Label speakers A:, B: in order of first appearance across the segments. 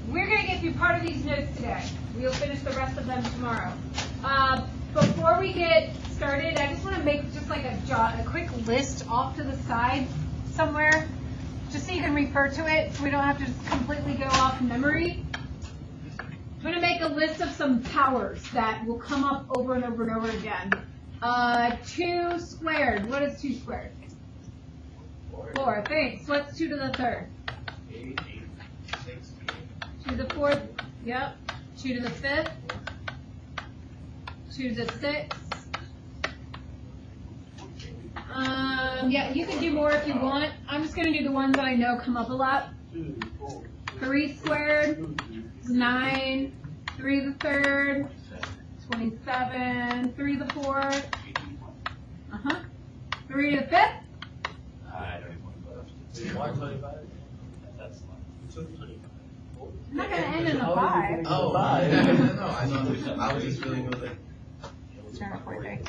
A: We're going to get through part of these notes today. We'll finish the rest of them tomorrow. Before we get started, I just want to make just like a quick list off to the side somewhere, just so you can refer to it, so we don't have to just completely go off memory. I'm going to make a list of some powers that will come up over and over and over again. 2 squared. What is 2 squared? 4. Thanks. What's 2 to the third?
B: 8, 6,
A: 2 to the fourth. Yep. 2 to the fifth. 2 to the sixth. Yeah, you can do more if you want. I'm just going to do the ones that I know come up a lot. 3 squared is 9. 3 to the third, 27. 3 to the fourth. 3 to the fifth.
B: I don't even want to put 125? That's not.
A: I'm not going to end in a 5.
C: Oh, 5. No, I was just feeling with it.
A: Turn it 43.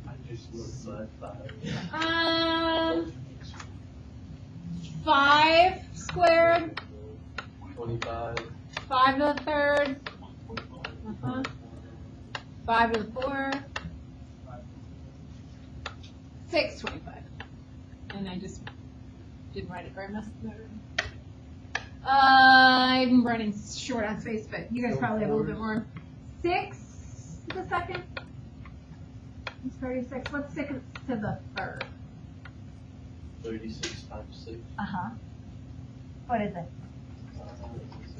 C: I just looked at 5.
A: 5 squared.
C: 25.
A: 5 to the third. 5 to the fourth. 6, 25. And I just didn't write it very much. I'm running short on space, but you guys probably have a little bit more. 6 to the second. It's 36. What's 6 to the third?
C: 36 times 6.
A: What is it?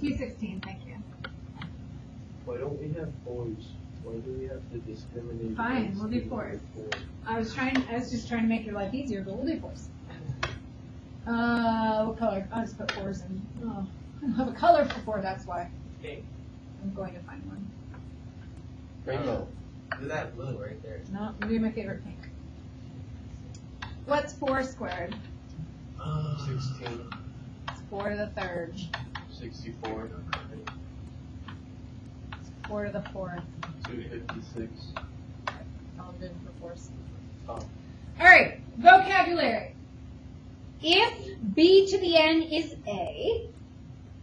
A: 216, thank you.
C: Why don't we have 4s? Why do we have to discriminate?
A: Fine, we'll do 4s. I was just trying to make your life easier, but we'll do 4s. What color? I'll just put 4s in. Oh, I don't have a color for 4, that's why.
B: Pink.
A: I'm going to find one.
C: Rainbow.
B: Do that blue right there.
A: No, I'm doing my favorite pink. What's 4 squared?
C: 16.
A: It's 4 to the third.
C: 64.
A: 4 to the fourth.
C: 256.
A: I'll do for 4s.
C: Oh.
A: All right, vocabulary. If b to the n is a,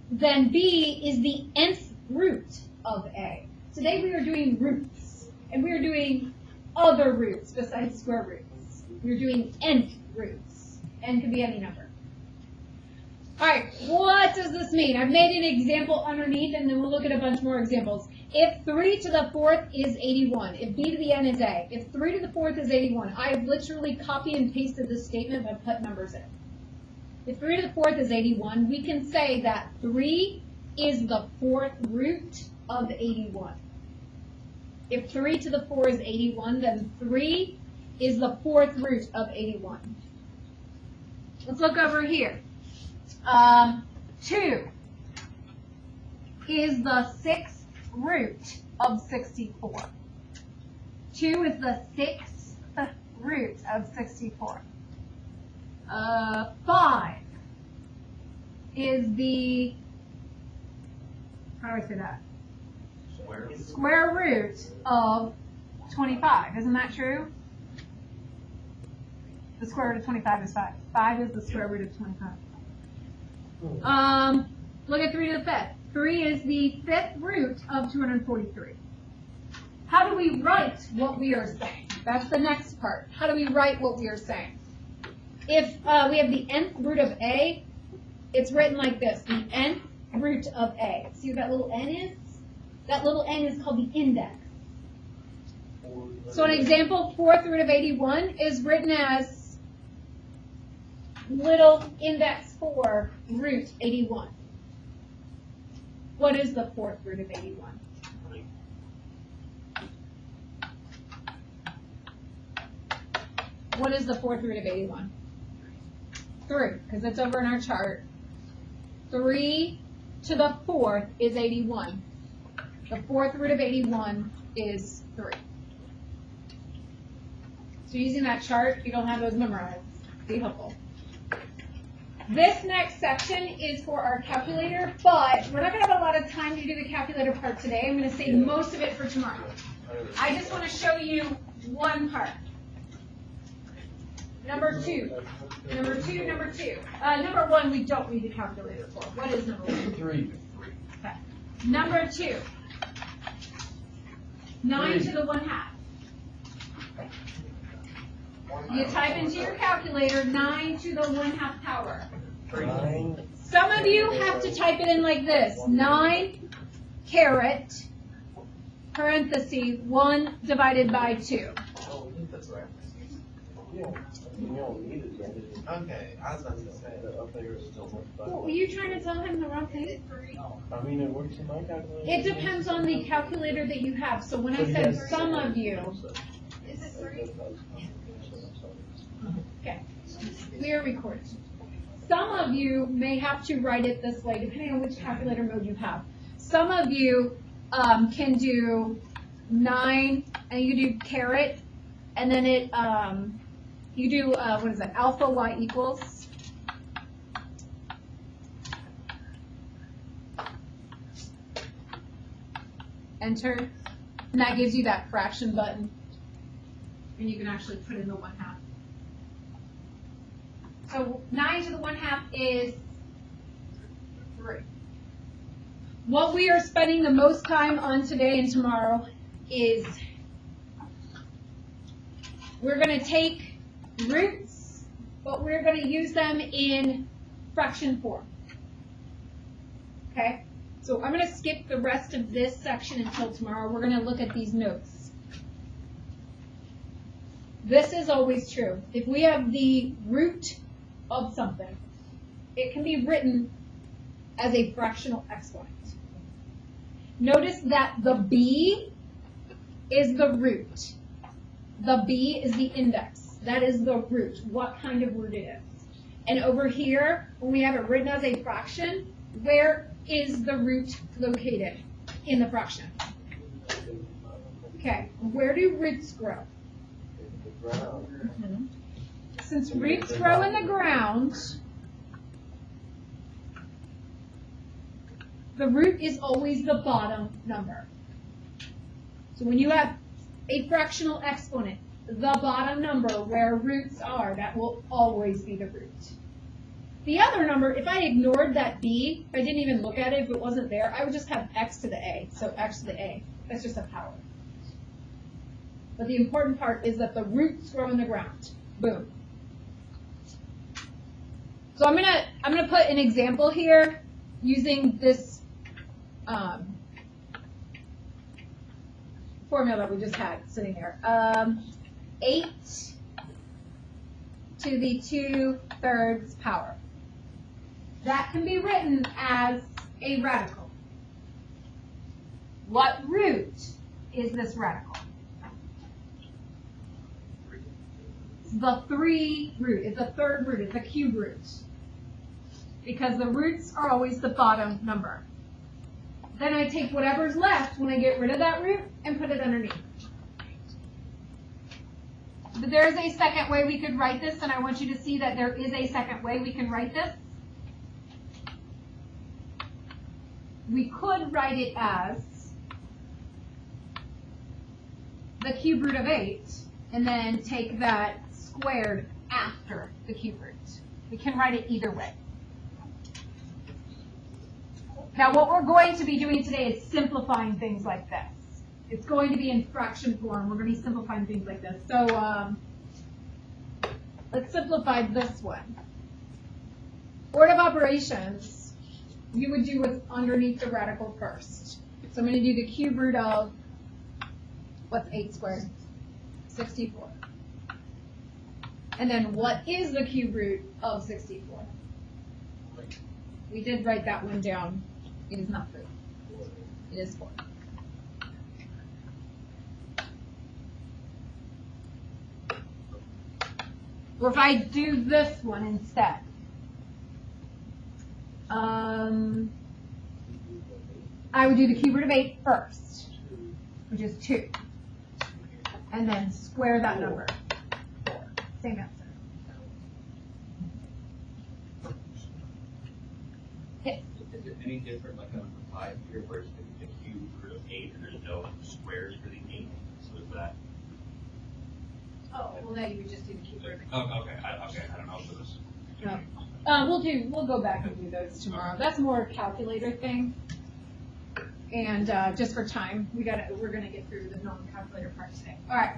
A: then b is the nth root of a. Today we are doing roots, and we are doing other roots besides square roots. We're doing nth roots. N can be any number. All right, what does this mean? I've made an example underneath, and then we'll look at a bunch more examples. If 3 to the fourth is 81, if b to the n is a, if 3 to the fourth is 81, I have literally copied and pasted this statement but put numbers in. If 3 to the fourth is 81, we can say that 3 is the fourth root of 81. If 3 to the 4 is 81, then 3 is the fourth root of 81. Let's look over here. 2 is the sixth root of 64. 2 is the sixth root of 64. 5 is the, how do I say that? Square root of 25. Isn't that true? The square root of 25 is 5. 5 is the square root of 25. Look at 3 to the fifth. 3 is the fifth root of 243. How do we write what we are saying? That's the next part. How do we write what we are saying? If we have the nth root of a, it's written like this, the nth root of a. See what that little n is? That little n is called the index. So an example, fourth root of 81 is written as little index 4 root 81. What is the fourth root of 81? What is the fourth root of 81? 3, because it's over in our chart. 3 to the fourth is 81. The fourth root of 81 is 3. So using that chart, you don't have those memorized. Be helpful. This next section is for our calculator, but we're not going to have a lot of time to do the calculator part today. I'm going to save most of it for tomorrow. I just want to show you one part. Number two. Number one, we don't need a calculator for. What is number one?
C: 3.
A: Okay. Number two. 9 to the 1/2. You type into your calculator 9 to the 1/2 power.
C: 9.
A: Some of you have to type it in like this. 9 caret, parenthesis, 1 divided by 2.
B: Oh, I think that's right.
C: You don't need it, right?
B: Okay, I was about to say.
C: Up there is still worth
A: Well, were you trying to tell him the wrong thing?
C: I mean, it works in my calculator.
A: It depends on the calculator that you have. So when I said some of you,
D: Is it 3?
A: okay, we are recording. Some of you may have to write it this way, depending on which calculator mode you have. Some of you can do 9, and you do caret, and then it, you do, what is it, alpha y equals. Enter, and that gives you that fraction button. And you can actually put in the 1/2. So 9 to the 1/2 is 3. What we are spending the most time on today and tomorrow is we're going to take roots, but we're going to use them in fraction form. Okay? So I'm going to skip the rest of this section until tomorrow. We're going to look at these notes. This is always true. If we have the root of something, it can be written as a fractional exponent. Notice that the b is the root. The b is the index. That is the root, what kind of root it is. And over here, when we have it written as a fraction, where is the root located in the fraction? Okay, where do roots grow? Since roots grow in the ground, the root is always the bottom number. So when you have a fractional exponent, the bottom number where roots are, that will always be the root. The other number, if I ignored that b, if I didn't even look at it, if it wasn't there, I would just have x to the a. So x to the a. That's just a power. But the important part is that the roots grow in the ground. Boom. So I'm gonna put an example here using this formula that we just had sitting there. 8 to the 2/3 power. That can be written as a radical. What root is this radical? It's the 3 root. It's the third root. It's the cube root. Because the roots are always the bottom number. Then I take whatever's left when I get rid of that root and put it underneath. But there is a second way we could write this, and I want you to see that there is a second way we can write this. We could write it as the cube root of 8, and then take that squared after the cube root. We can write it either way. Now what we're going to be doing today is simplifying things like this. It's going to be in fraction form. We're going to be simplifying things like this. So let's simplify this one. Order of operations, you would do what's underneath the radical first. So I'm going to do the cube root of, what's 8 squared? 64. And then what is the cube root of 64? We did write that one down. It is not 3. It is 4. Or if I do this one instead, I would do the cube root of 8 first, which is 2. And then square that number. 4. Same answer. Yes.
B: Is it any different like on the 5 here where it's the cube root of 8 and there's no squares for the 8? So is that
A: Oh, well, now you would just do the cube root.
B: Oh, okay, I don't know if it was.
A: No. We'll go back and do those tomorrow. That's more a calculator thing. And, just for time, we're gonna get through the non-calculator part today. All right.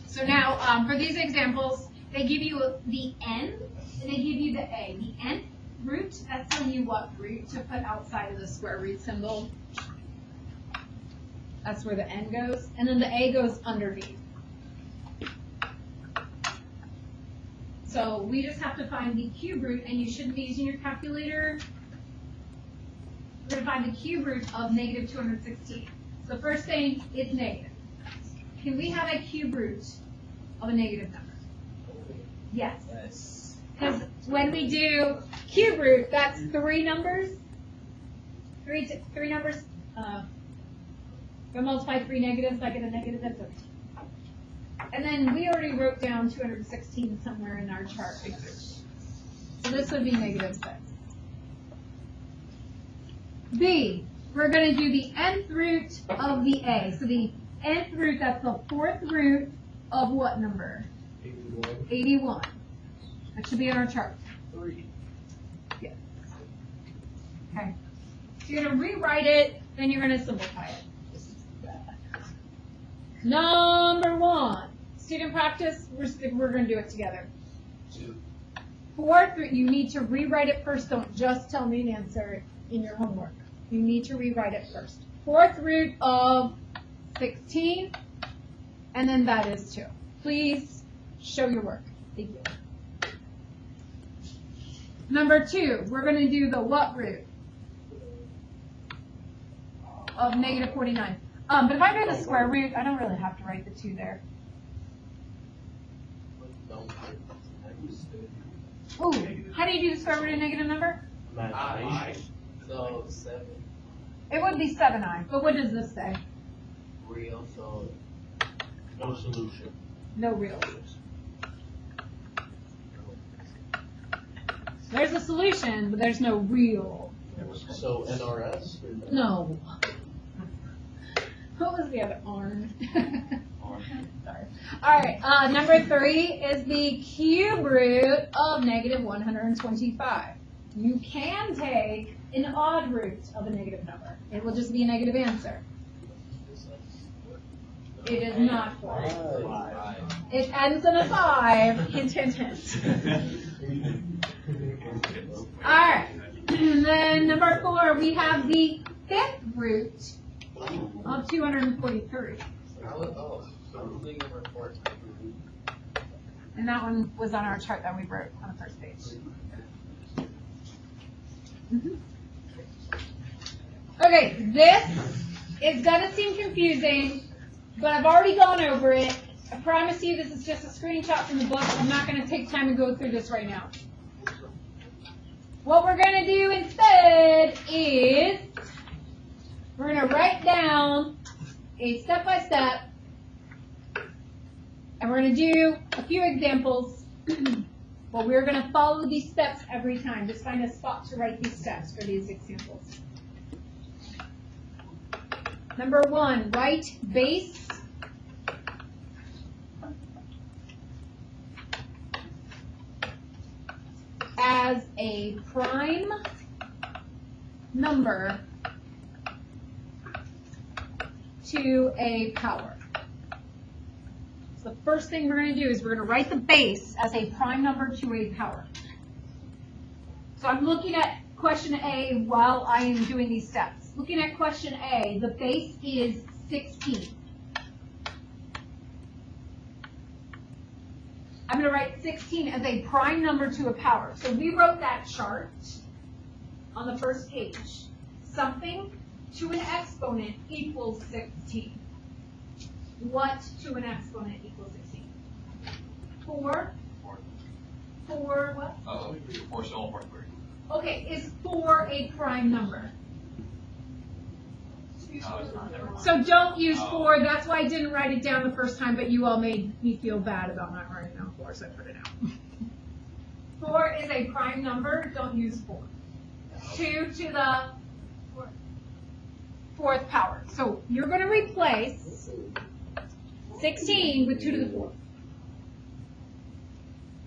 A: So now, for these examples, they give you the n, and they give you the a. The nth root, that's telling you what root to put outside of the square root symbol. That's where the n goes. And then the a goes underneath. So we just have to find the cube root, and you shouldn't be using your calculator. We're going to find the cube root of negative 216. So the first thing is negative. Can we have a cube root of a negative number? Yes.
B: Yes.
A: Because when we do cube root, that's three numbers. Three numbers. If I multiply three negatives, I get a negative, that's 13. And then we already wrote down 216 somewhere in our chart. So this would be negative 6. B, we're going to do the nth root of the a. So the nth root, that's the fourth root of what number?
C: 81.
A: 81. That should be in our chart.
C: 3.
A: Yes. Okay. So you're going to rewrite it, then you're going to simplify it. Number 1. Student practice, we're going to do it together.
B: 2.
A: Fourth root, you need to rewrite it first. Don't just tell me an answer in your homework. You need to rewrite it first. Fourth root of 16, and then that is 2. Please show your work. Thank you. Number 2, we're going to do the what root of negative 49. But if I do the square root, I don't really have to write the 2 there. Ooh, how do you do the square root of a negative number?
C: So 7
A: It would be 7i, but what does this say?
C: real, so no solution.
A: No real. There's a solution, but there's no real.
C: So NRS? Or
A: No. What was the other arm? Sorry. All right. Number 3 is the cube root of negative 125. You can take an odd root of a negative number. It will just be a negative answer. It is not 4. It ends in a 5. Hint, hint, hint. All right. And then number 4, we have the fifth root of 243. And that one was on our chart that we wrote on the first page. Okay, this is going to seem confusing, but I've already gone over it. I promise you this is just a screenshot from the book. I'm not going to take time to go through this right now. What we're going to do instead is we're going to write down a step-by-step, and we're going to do a few examples, but we're going to follow these steps every time. Just find a spot to write these steps for these examples. Number 1, write base as a prime number to a power. So the first thing we're going to do is we're going to write the base as a prime number to a power. So I'm looking at question A while I am doing these steps. Looking at question A, the base is 16. I'm going to write 16 as a prime number to a power. So we wrote that chart on the first page. Something to an exponent equals 16. What to an exponent equals 16? 4. 4 what?
B: Oh, 4 still 4 3.
A: Okay, is 4 a prime number?
B: No, it's not. Never mind.
A: So don't use 4. That's why I didn't write it down the first time, but you all made me feel bad about not writing down 4, so I put it out. 4 is a prime number. Don't use 4. 2 to the 4th power. So you're going to replace 16 with 2 to the 4th.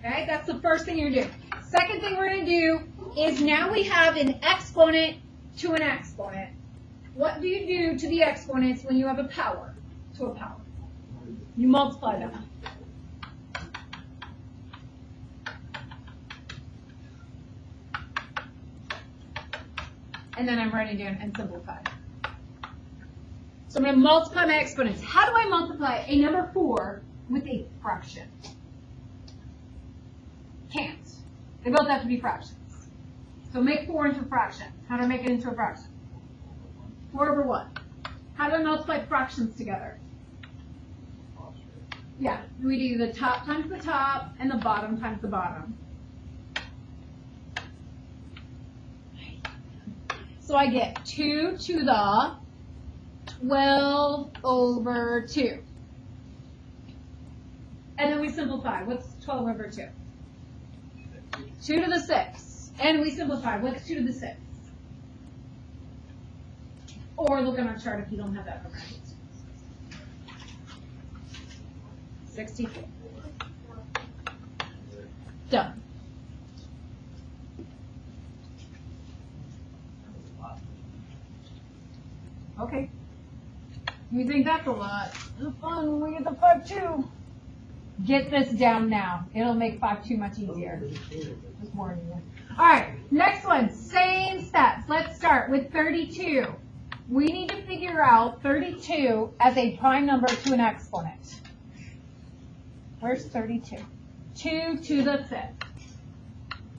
A: Okay, that's the first thing you're gonna do. Second thing we're gonna do is now we have an exponent to an exponent. What do you do to the exponents when you have a power to a power? You multiply them. And then I'm writing down and simplify. So I'm going to multiply my exponents. How do I multiply a number 4 with a fraction? Can't. They both have to be fractions. So make 4 into a fraction. How do I make it into a fraction? 4 over 1. How do I multiply fractions together? Yeah, we do the top times the top and the bottom times the bottom. So I get 2 to the 12 over 2. And then we simplify. What's 12 over 2? 2 to the 6. And we simplify. What's 2 to the 6? Or look on our chart if you don't have that memorized. 64. Done. Okay. You think that's a lot? Have fun when we get the 5-2. Get this down now. It'll make 5-2 much easier. Just warning you. All right, next one. Same steps. Let's start with 32. We need to figure out 32 as a prime number to an exponent. Where's 32? 2 to the 5th.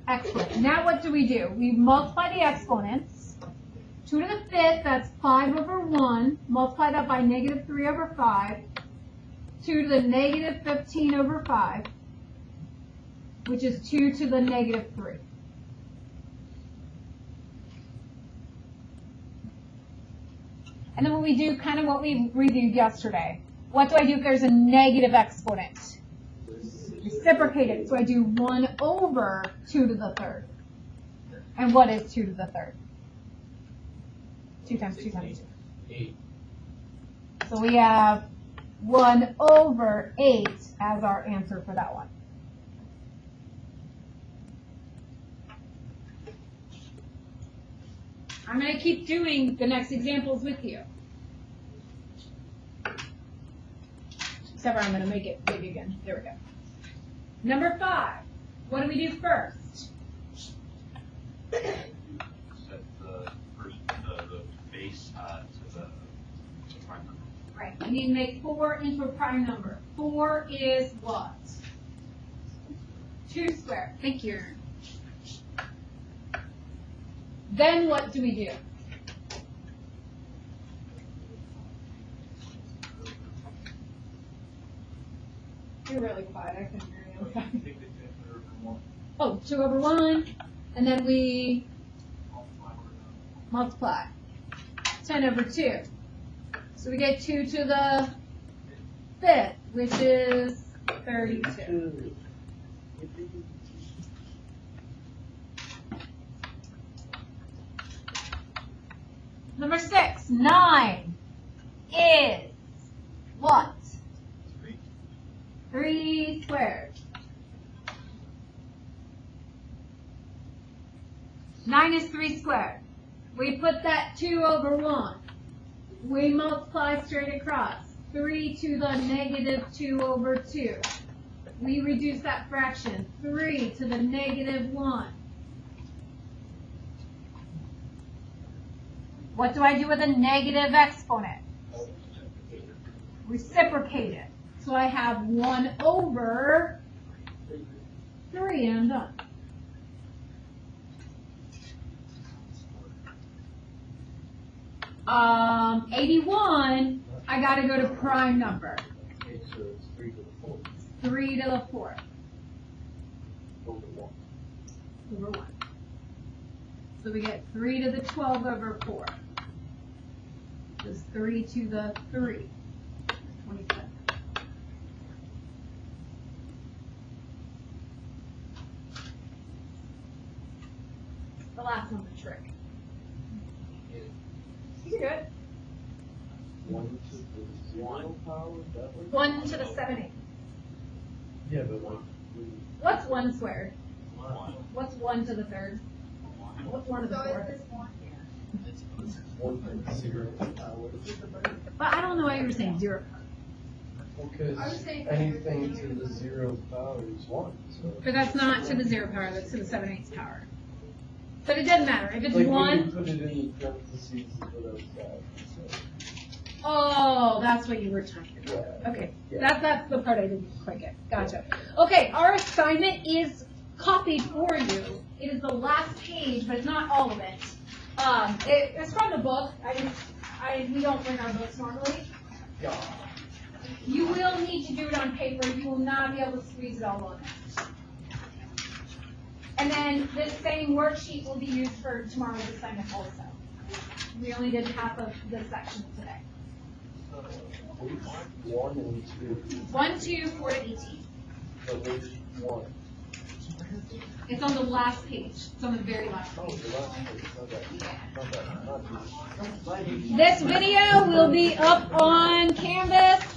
A: Exponent. Now what do? We multiply the exponents. 2 to the 5th, that's 5 over 1. Multiply that by negative 3 over 5. 2 to the negative 15 over 5, which is 2 to the negative 3. And then when we do kind of what we reviewed yesterday, what do I do if there's a negative exponent? Reciprocate it. So I do 1 over 2 to the 3rd. And what is 2 to the 3rd? 2 times 2 times 2.
C: 8.
A: So we have 1 over 8 as our answer for that one. I'm going to keep doing the next examples with you. Except for I'm going to make it big again. There we go. Number 5. What do we do first?
B: Set the first, the base to the prime number.
A: Right. We need to make 4 into a prime number. 4 is what? 2 squared. Thank you. Then what do we do? You're really quiet. I couldn't hear you. Oh, 2 over 1. And then we multiply. 10 over 2. So we get 2 to the 5th, which is 32. Number 6, 9 is what? 3 squared. 9 is 3 squared. We put that 2 over 1. We multiply straight across. 3 to the negative 2 over 2. We reduce that fraction. 3 to the negative 1. What do I do with a negative exponent? Reciprocate it. So I have 1 over 3 and I'm done. 81, I got to go to prime number.
C: Okay, so it's 3 to the 4th.
A: 3 to the 4th.
C: Over 1.
A: Over 1. So we get 3 to the 12 over 4. This is 3 to the 3. 27. The last one's a trick. You're good.
C: 1 to the 0 power, that way?
A: 1 to the 7/8.
C: Yeah, but like,
A: What's 1 squared?
B: One.
A: What's 1 to the 3rd? What's 1 to the
D: So
A: 4th?
D: is this one?
C: 1.0 power.
A: But I don't know why you were saying 0.
C: Because
D: I was saying-
C: anything to the 0 power is 1, so.
A: But that's not to the 0 power, that's to the 7/8 power. But it doesn't matter, if it's
C: Like when you
A: 1,
C: put it in parentheses and put outside, so.
A: oh, that's what you were talking about.
C: Yeah.
A: Okay,
C: Yeah.
A: that's the part I didn't quite get. Gotcha. Okay, our assignment is copied for you. It is the last page, but it's not all of it. It's from the book. We don't bring our books normally.
C: Yeah.
A: You will need to do it on paper. You will not be able to squeeze it all on it. And then this same worksheet will be used for tomorrow's assignment also. We only did half of the section today.
C: 1 and 2,
A: 1, 2, 4 to 18.
C: so there's 1.
A: It's on the last page. It's on the very last
C: Oh,
A: page.
C: the last page, not that, not this.
A: This video will be up on Canvas